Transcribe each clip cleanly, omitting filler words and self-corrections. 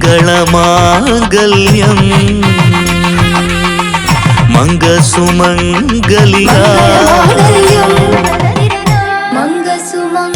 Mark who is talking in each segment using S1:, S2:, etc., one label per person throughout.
S1: മംഗളമാംഗല്യം മംഗസുമംഗലിക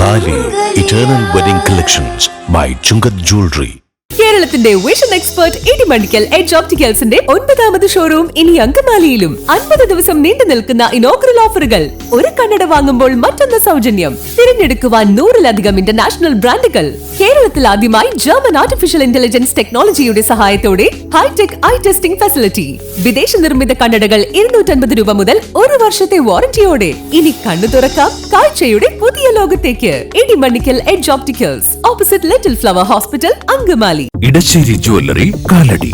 S1: താലി eternal wedding collections by Chungath jewellery.
S2: കേരളത്തിന്റെ വിഷൻ എക്സ്പെർട്ട് ഇടിമണ്ണിക്കൽ എഡ്ജ് ഓപ്റ്റിക്കൽസിന്റെ 9ാമത് ഷോറൂം ഇനി അങ്കമാലിയിലും. 50 ദിവസം നീണ്ടു നിൽക്കുന്ന ഇനോഗ്രൽ ഓഫറുകൾ. ഒരു കണ്ണട വാങ്ങുമ്പോൾ മറ്റൊന്ന് സൗജന്യം. തിരഞ്ഞെടുക്കുവാൻ 100-ലധികം ഇന്റർനാഷണൽ ബ്രാൻഡുകൾ. കേരളത്തിൽ ആദ്യമായി ജർമ്മൻ ആർട്ടിഫിഷ്യൽ ഇന്റലിജൻസ് ടെക്നോളജിയുടെ സഹായത്തോടെ ഹൈടെക് ഐ ടെസ്റ്റിംഗ് ഫെസിലിറ്റി. വിദേശ നിർമ്മിത കണ്ണടകൾ 250 രൂപ മുതൽ 1 വർഷത്തെ വാറന്റിയോടെ. ഇനി കണ്ണു തുറക്കാം കാഴ്ചയുടെ പുതിയ ലോകത്തേക്ക്. Idimannickal edge opticals, opposite little flower hospital, Angamaly.
S3: Edassery jewellery, Kalady.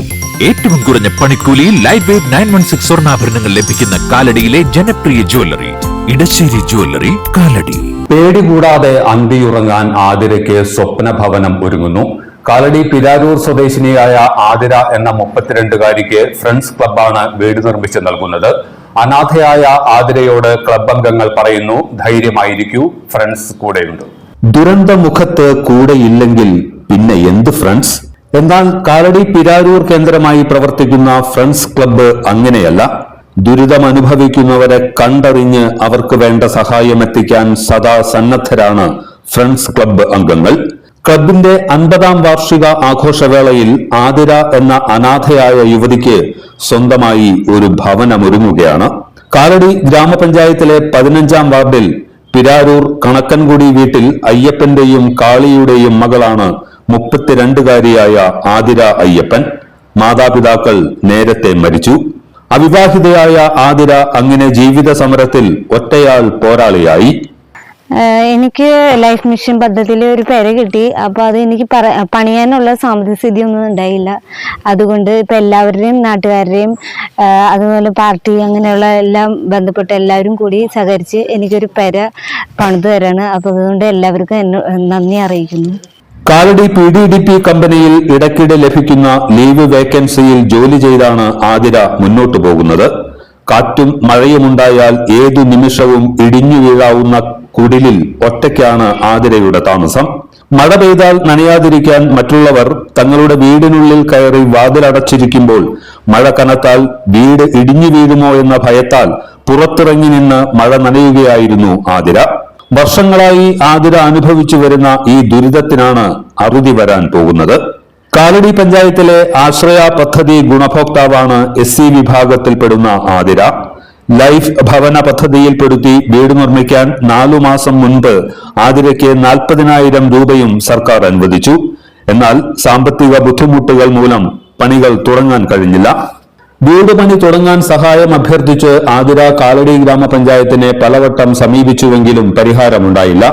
S3: ഏറ്റവും കുറഞ്ഞ പണിക്കൂലിയിൽ ലൈറ്റ് വെയ്റ്റ് 916 സ്വർണ്ണാഭരണങ്ങൾ ലഭിക്കുന്ന കാലടിയിലെ ജനപ്രിയ ജ്വല്ലറി ഇടശ്ശേരി ജ്വല്ലറി, കാലടി.
S4: പേടി കൂടാതെ അന്തിയുറങ്ങാൻ ആതിരയ്ക്ക് സ്വപ്ന ഭവനം ഒരുങ്ങുന്നു. കാലടി പിരാരൂർ സ്വദേശിനിയായ ആതിര എന്ന 32-കാരിക്ക് ഫ്രണ്ട്സ് ക്ലബ്ബാണ് വീട് നിർമ്മിച്ച് നൽകുന്നത്. അനാഥയായ ആതിരയോട് ക്ലബ് അംഗങ്ങൾ പറയുന്നു, ധൈര്യമായിരിക്കൂ, ഫ്രണ്ട്സ് കൂടെയുണ്ട്. ദുരന്തമുഖത്ത് കൂടെയില്ലെങ്കിൽ പിന്നെ എന്ത് ഫ്രണ്ട്സ്? എന്നാൽ കാലടി പിരാരൂർ കേന്ദ്രമായി പ്രവർത്തിക്കുന്ന ഫ്രണ്ട്സ് ക്ലബ്ബ് അങ്ങനെയല്ല. ദുരിതമനുഭവിക്കുന്നവരെ കണ്ടറിഞ്ഞ് അവർക്ക് വേണ്ട സഹായം എത്തിക്കാൻ സദാ സന്നദ്ധരാണ് ഫ്രണ്ട്സ് ക്ലബ്ബ് അംഗങ്ങൾ. ക്ലബിന്റെ 50ാം വാർഷിക ആഘോഷവേളയിൽ ആതിര എന്ന അനാഥയായ യുവതിക്ക് സ്വന്തമായി ഒരു ഭവനമൊരുങ്ങുകയാണ്. കാലടി ഗ്രാമപഞ്ചായത്തിലെ 15ാം വാർഡിൽ പിരാരൂർ കണക്കൻകുടി വീട്ടിൽ അയ്യപ്പന്റെയും കാളിയുടെയും മകളാണ് 32-കാരിയായ ആതിര അയ്യപ്പൻ. മാതാപിതാക്കൾ നേരത്തെ മരിച്ചു. അവിവാഹിതയായ ആതിര അങ്ങനെ ജീവിത സമരത്തിൽ ഒറ്റയാൾ പോരാളിയായി.
S5: എനിക്ക് ലൈഫ് മിഷൻ പദ്ധതിയിൽ ഒരു പേര് കിട്ടി. അപ്പോൾ അത് എനിക്ക് പണിയാനുള്ള സാമ്പത്തിക സ്ഥിതി ഒന്നും ഉണ്ടായില്ല. അതുകൊണ്ട് ഇപ്പം എല്ലാവരുടെയും നാട്ടുകാരുടെയും അതുപോലെ പാർട്ടി അങ്ങനെയുള്ള എല്ലാം ബന്ധപ്പെട്ട എല്ലാവരും കൂടി സഹകരിച്ച് എനിക്കൊരു പേര പണിത് തരാണ്. അപ്പോൾ അതുകൊണ്ട് എല്ലാവർക്കും നന്ദി അറിയിക്കുന്നു.
S4: കാലടി PDDP കമ്പനിയിൽ ഇടയ്ക്കിടെ ലഭിക്കുന്ന ലീവ് വേക്കൻസിയിൽ ജോലി ചെയ്താണ് ആതിര മുന്നോട്ടു പോകുന്നത്. കാറ്റും മഴയുമുണ്ടായാൽ ഏതു നിമിഷവും ഇടിഞ്ഞു വീഴാവുന്ന കുടിലിൽ ഒറ്റയ്ക്കാണ് ആതിരയുടെ താമസം. മഴ പെയ്താൽ നനയാതിരിക്കാൻ മറ്റുള്ളവർ തങ്ങളുടെ വീടിനുള്ളിൽ കയറി വാതിലടച്ചിരിക്കുമ്പോൾ മഴ കനത്താൽ വീട് ഇടിഞ്ഞു വീഴുമോ എന്ന ഭയത്താൽ പുറത്തിറങ്ങി നിന്ന് മഴ നനയുകയായിരുന്നു ആതിര. വർഷങ്ങളായി ആതിര അനുഭവിച്ചു വരുന്ന ഈ ദുരിതത്തിനാണ് അറുതി വരാൻ പോകുന്നത്. കാലടി പഞ്ചായത്തിലെ ആശ്രയ പദ്ധതി ഗുണഭോക്താവാണ് SC വിഭാഗത്തിൽപ്പെടുന്ന ആതിര. ലൈഫ് ഭവന പദ്ധതിയിൽപ്പെടുത്തി വീട് നിർമ്മിക്കാൻ 4 മാസം മുൻപ് ആതിരയ്ക്ക് 40,000 രൂപയും സർക്കാർ അനുവദിച്ചു. എന്നാൽ സാമ്പത്തിക ബുദ്ധിമുട്ടുകൾ മൂലം പണികൾ തുടങ്ങാൻ കഴിഞ്ഞില്ല. വീട് പണി തുടങ്ങാൻ സഹായം അഭ്യർത്ഥിച്ച് ആതിര കാലടി ഗ്രാമപഞ്ചായത്തിനെ പലവട്ടം സമീപിച്ചുവെങ്കിലും പരിഹാരമുണ്ടായില്ല.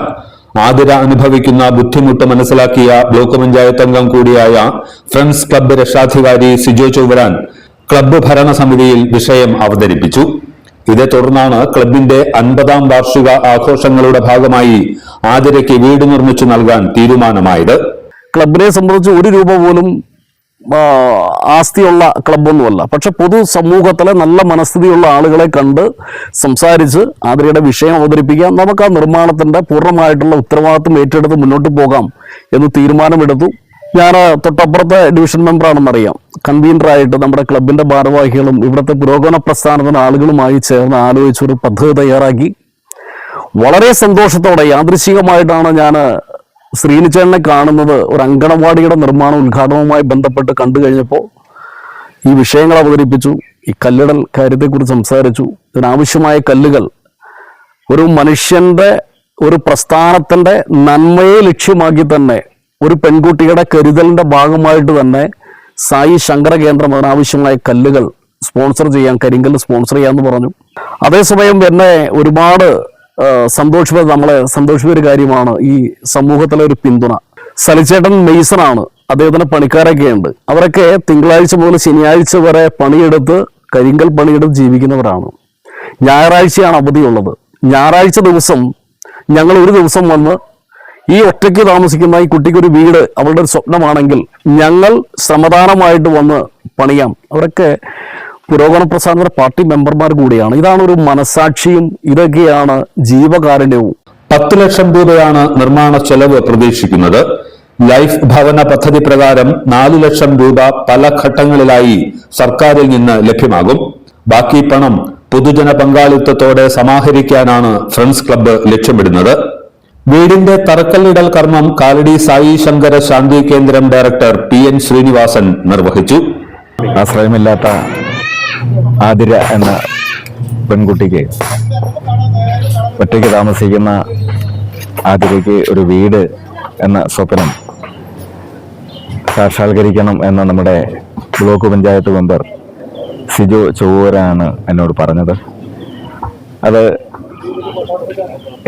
S4: ആതിര അനുഭവിക്കുന്ന ബുദ്ധിമുട്ട് മനസ്സിലാക്കിയ ബ്ലോക്ക് പഞ്ചായത്ത് അംഗം കൂടിയായ ഫ്രണ്ട്സ് ക്ലബ്ബ് രക്ഷാധികാരി സിജോ ചൗവരാൻ ക്ലബ്ബ് ഭരണസമിതിയിൽ വിഷയം അവതരിപ്പിച്ചു. ഇതേ തുടർന്നാണ് ക്ലബിന്റെ 50ാം വാർഷിക ആഘോഷങ്ങളുടെ ഭാഗമായി ആതിരയ്ക്ക് വീട് നിർമ്മിച്ചു നൽകാൻ തീരുമാനമായത്.
S6: ക്ലബിനെ സംബന്ധിച്ച് 1 രൂപ പോലും ആസ്തിയുള്ള ക്ലബ്ബൊന്നുമല്ല. പക്ഷെ പൊതു സമൂഹത്തിലെ നല്ല മനസ്ഥിതിയുള്ള ആളുകളെ കണ്ട് സംസാരിച്ച് ആതിരയുടെ വിഷയം അവതരിപ്പിക്കാം, നമുക്ക് ആ നിർമ്മാണത്തിന്റെ പൂർണ്ണമായിട്ടുള്ള ഉത്തരവാദിത്വം ഏറ്റെടുത്ത് മുന്നോട്ട് പോകാം എന്ന് തീരുമാനമെടുത്തു. ഞാൻ തൊട്ടപ്പുറത്തെ ഡിവിഷൻ മെമ്പറാണെന്നറിയാം. കൺവീനറായിട്ട് നമ്മുടെ ക്ലബിന്റെ ഭാരവാഹികളും ഇവിടുത്തെ പുരോഗമന പ്രസ്ഥാനത്തിന് ആളുകളുമായി ചേർന്ന് ആലോചിച്ചൊരു പദ്ധതി തയ്യാറാക്കി. വളരെ സന്തോഷത്തോടെ യാദൃശ്ചികമായിട്ടാണ് ഞാൻ ശ്രീനിച്ചേട്ടനെ കാണുന്നത്. ഒരു അങ്കണവാടിയുടെ നിർമ്മാണ ഉദ്ഘാടനവുമായി ബന്ധപ്പെട്ട് കണ്ടു കഴിഞ്ഞപ്പോൾ ഈ വിഷയങ്ങൾ അവതരിപ്പിച്ചു. ഈ കല്ലിടൽ കാര്യത്തെക്കുറിച്ച് സംസാരിച്ചു. ഇതിനാവശ്യമായ കല്ലുകൾ ഒരു മനുഷ്യന്റെ ഒരു പ്രസ്ഥാനത്തിന്റെ നന്മയെ ലക്ഷ്യമാക്കി തന്നെ ഒരു പെൺകുട്ടിയുടെ കരുതലിന്റെ ഭാഗമായിട്ട് തന്നെ സായി ശങ്കര കേന്ദ്രം അതിനാവശ്യമായ കല്ലുകൾ സ്പോൺസർ ചെയ്യാൻ, കരിങ്കല്ല് സ്പോൺസർ ചെയ്യാമെന്ന് പറഞ്ഞു. അതേസമയം എന്നെ ഒരുപാട് നമ്മളെ സന്തോഷിപ്പിച്ച കാര്യമാണ് ഈ സമൂഹത്തിലെ ഒരു പിന്തുണ. സലിച്ചേട്ടൻ മെയ്സണാണ്, അദ്ദേഹത്തിന് പണിക്കാരൊക്കെ ഉണ്ട്. അവരൊക്കെ തിങ്കളാഴ്ച മുതൽ ശനിയാഴ്ച വരെ പണിയെടുത്ത് കരിങ്കൽ പണിയെടുത്ത് ജീവിക്കുന്നവരാണ്. ഞായറാഴ്ചയാണ് അവധിയുള്ളത്. ഞായറാഴ്ച ദിവസം ഞങ്ങൾ ഒരു ദിവസം വന്ന് ഈ ഒറ്റയ്ക്ക് താമസിക്കുന്ന ഈ കുട്ടിക്കൊരു വീട് അവളുടെ ഒരു സ്വപ്നമാണെങ്കിൽ ഞങ്ങൾ ശ്രമദാനമായിട്ട് വന്ന് പണിയാം. അവരൊക്കെ പുരോഗമന പ്രസ്ഥാനത്തിന്റെ പാർട്ടി മെമ്പർമാർ കൂടിയാണ്. ഇതാണ് ഒരു മനസാക്ഷിയും ഇതൊക്കെയാണ് ജീവകാരുണ്യവും.
S4: 10 ലക്ഷം രൂപയാണ് നിർമ്മാണ ചെലവ് പ്രതീക്ഷിക്കുന്നത്. ലൈഫ് ഭവന പദ്ധതി പ്രകാരം 4 ലക്ഷം രൂപ പല ഘട്ടങ്ങളിലായി സർക്കാരിൽ നിന്ന് ലഭ്യമാകും. ബാക്കി പണം പൊതുജന പങ്കാളിത്തത്തോടെ സമാഹരിക്കാനാണ് ഫ്രണ്ട്സ് ക്ലബ്ബ് ലക്ഷ്യമിടുന്നത്. വീടിന്റെ തറക്കല്ലിടൽ കർമ്മം കാലടി സായി ശങ്കര ശാന്തി കേന്ദ്രം ഡയറക്ടർ PN ശ്രീനിവാസൻ നിർവഹിച്ചു.
S7: ആശ്രയമില്ലാത്ത ആതിര എന്ന പെൺകുട്ടിക്ക്, ഒറ്റയ്ക്ക് താമസിക്കുന്ന ആതിരയ്ക്ക് ഒരു വീട് എന്ന സ്വപ്നം സാക്ഷാത്കരിക്കണം എന്ന നമ്മുടെ ബ്ലോക്ക് പഞ്ചായത്ത് മെമ്പർ സിജോ ചൊവ്വൂരാണ് എന്നോട് പറഞ്ഞത്. അത്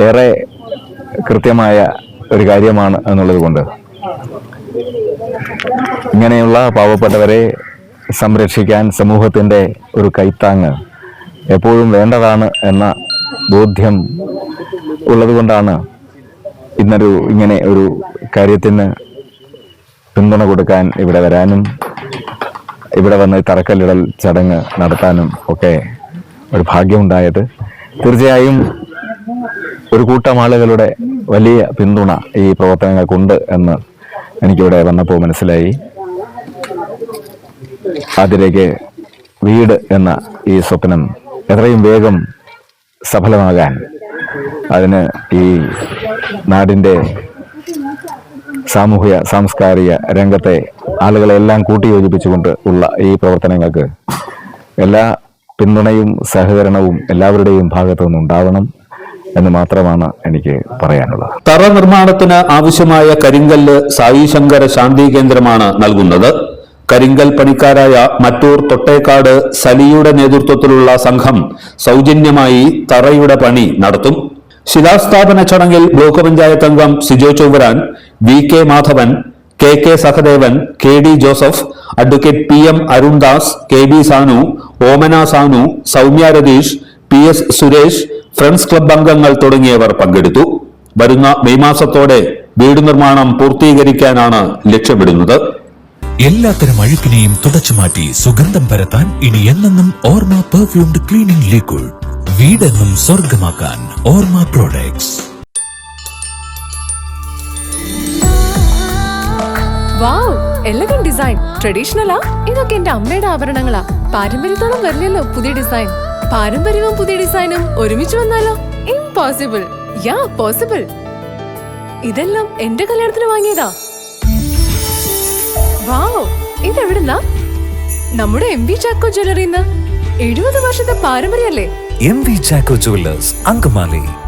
S7: ഏറെ കൃത്യമായ ഒരു കാര്യമാണ് എന്നുള്ളത് കൊണ്ട് ഇങ്ങനെയുള്ള പാവപ്പെട്ടവരെ സംരക്ഷിക്കാൻ സമൂഹത്തിൻ്റെ ഒരു കൈത്താങ്ങ് എപ്പോഴും വേണ്ടതാണ് എന്ന ബോധ്യം ഉള്ളതുകൊണ്ടാണ് ഇങ്ങനെ ഒരു കാര്യത്തിന് പിന്തുണ കൊടുക്കാൻ ഇവിടെ വരാനും ഇവിടെ വന്ന് തറക്കല്ലിടൽ ചടങ്ങ് നടത്താനും ഒക്കെ ഒരു ഭാഗ്യമുണ്ടായത്. തീർച്ചയായും ഒരു കൂട്ടം ആളുകളുടെ വലിയ പിന്തുണ ഈ പ്രവർത്തനങ്ങൾക്കുണ്ട് എന്ന് എനിക്കിവിടെ വന്നപ്പോൾ മനസ്സിലായി. അതിലേക്ക് വീട് എന്ന ഈ സ്വപ്നം എത്രയും വേഗം സഫലമാകാൻ അതിന് ഈ നാടിൻ്റെ സാമൂഹ്യ സാംസ്കാരിക രംഗത്തെ ആളുകളെല്ലാം കൂട്ടിയോജിപ്പിച്ചുകൊണ്ട് ഉള്ള ഈ പ്രവർത്തനങ്ങൾക്ക് എല്ലാ പിന്തുണയും സഹകരണവും എല്ലാവരുടെയും ഭാഗത്തു നിന്നുണ്ടാവണം എന്ന് മാത്രമാണ് എനിക്ക് പറയാനുള്ളത്.
S4: തറ നിർമ്മാണത്തിന് ആവശ്യമായ കരിങ്കല്ല് സായി ശങ്കര ശാന്തി കേന്ദ്രമാണ് നൽകുന്നത്. കരിങ്കൽ പണിക്കാരായ മറ്റൂർ തൊട്ടേക്കാട് സലിയുടെ നേതൃത്വത്തിലുള്ള സംഘം സൗജന്യമായി തറയുടെ പണി നടത്തും. ശിലാസ്ഥാപന ചടങ്ങിൽ ബ്ലോക്ക് പഞ്ചായത്ത് അംഗം Sijo Chovvaran, VK Madhavan, KK Sahadevan, KD Joseph, advocate PM Arundas, KB Sanu, Omana Sanu, Soumya Ratheesh, PS Suresh, friends club അംഗങ്ങൾ തുടങ്ങിയവർ പങ്കെടുത്തു. വരുന്ന മെയ് മാസത്തോടെ വീട് നിർമ്മാണം പൂർത്തീകരിക്കാനാണ് ലക്ഷ്യമിടുന്നത്.
S3: എല്ലാത്തരം അഴുക്കിനെയും തുടച്ചുമാറ്റി സുഗന്ധം പരത്താൻ ഇനി എന്നെന്നും ഓർമ്മ പെർഫ്യൂംഡ് ക്ലീനിംഗ് ലിക്വിഡ്. വീടെന്നും സ്വർഗമാക്കാൻ ഓർമ്മ പ്രോഡക്ട്സ്.
S2: വാവ്, എലഗന്റ് ഡിസൈൻ. ട്രഡീഷണലാ? ഇതൊക്കെ എന്റെ അമ്മയുടെ ആഭരണങ്ങളാ. പാരമ്പര്യത്തോളം വരില്ലല്ലോ പുതിയ ഡിസൈൻ. പാരമ്പര്യവും പുതിയ ഡിസൈനും ഒരുമിച്ച് വന്നാലോ? ഇംപോസിബിൾ. യാ പോസിബിൾ. ഇതെല്ലാം എന്റെ കല്യാണത്തിന് വാങ്ങിയതാ. വാവ്, ഇതെവിടുന്നാ? നമ്മുടെ MV ചാക്കോ ജ്വല്ലറിന്ന്. 70 വർഷത്തെ പാരമ്പര്യല്ലേ?
S3: MV Chacko jewellers, Angamaly.